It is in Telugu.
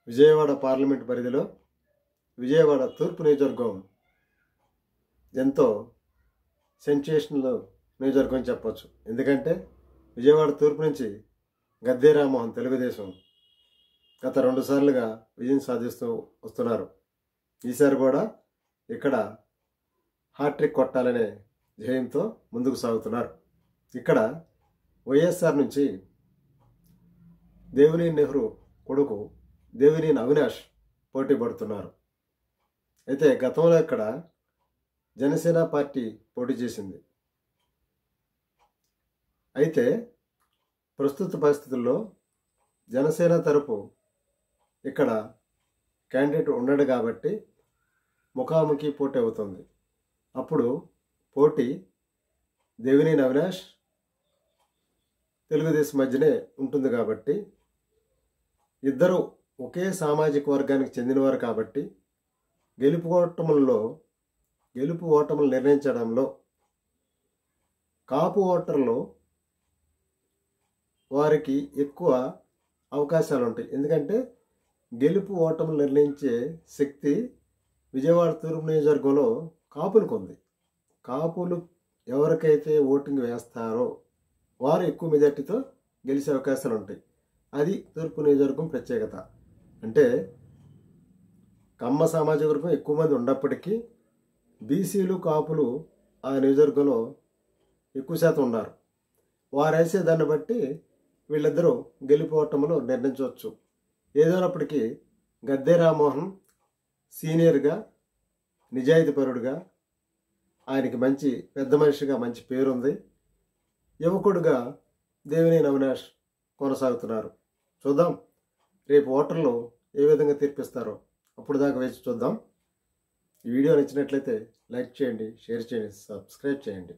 విజయవాడ పార్లమెంట్ పరిధిలో విజయవాడ తూర్పు నియోజకవర్గం ఎంతో సెన్సేషనల్ నియోజకవర్గం చెప్పొచ్చు. ఎందుకంటే విజయవాడ తూర్పు నుంచి గద్దె రామ్మోహన్ తెలుగుదేశం గత 2 సార్లుగా విజయం సాధిస్తూ వస్తున్నారు. ఈసారి కూడా ఇక్కడ హ్యాట్రిక్ కొట్టాలనే ధ్యేయంతో ముందుకు సాగుతున్నారు. ఇక్కడ వైఎస్ఆర్ నుంచి దేవినేని నెహ్రూ కొడుకు దేవినేని అవినాష్ పోటీ పడుతున్నారు. అయితే గతంలో ఇక్కడ జనసేన పార్టీ పోటీ చేసింది. అయితే ప్రస్తుత పరిస్థితుల్లో జనసేన తరపు ఇక్కడ క్యాండిడేట్ ఉండడు కాబట్టి ముఖాముఖి పోటీ అవుతుంది. అప్పుడు పోటీ దేవినేని అవినాష్ తెలుగుదేశం మధ్యనే ఉంటుంది కాబట్టి ఇద్దరు ఒకే సామాజిక వర్గానికి చెందినవారు కాబట్టి గెలుపు ఓటములు నిర్ణయించడంలో కాపు ఓటర్లు వారికి ఎక్కువ అవకాశాలు ఉంటాయి. ఎందుకంటే గెలుపు ఓటములు నిర్ణయించే శక్తి విజయవాడ తూర్పు నియోజకవర్గంలో కాపులకు ఉంది. కాపులు ఎవరికైతే ఓటింగ్ వేస్తారో వారు ఎక్కువ మెజార్టీతో గెలిచే అవకాశాలు ఉంటాయి. అది తూర్పు నియోజకవర్గం ప్రత్యేకత. అంటే కమ్మ సామాజిక వర్గం ఎక్కువ మంది ఉన్నప్పటికీ బీసీలు కాపులు ఆ నియోజకవర్గంలో ఎక్కువ శాతం ఉన్నారు. వారు వేసే దాన్ని బట్టి వీళ్ళిద్దరూ గెలుపోవటములు నిర్ణయించవచ్చు. ఏదైనప్పటికీ గద్దె రామ్మోహన్ సీనియర్గా, నిజాయితీపరుడుగా, ఆయనకి మంచి పెద్ద మనిషిగా మంచి పేరుంది. యువకుడుగా దేవినేని అవినాష్ కొనసాగుతున్నారు. చూద్దాం రేపు ఓటర్లు ఏ విధంగా తీర్పిస్తారో. అప్పుడు దాకా వేచి చూద్దాం. ఈ వీడియో నచ్చినట్లయితే లైక్ చేయండి, షేర్ చేయండి, సబ్స్క్రైబ్ చేయండి.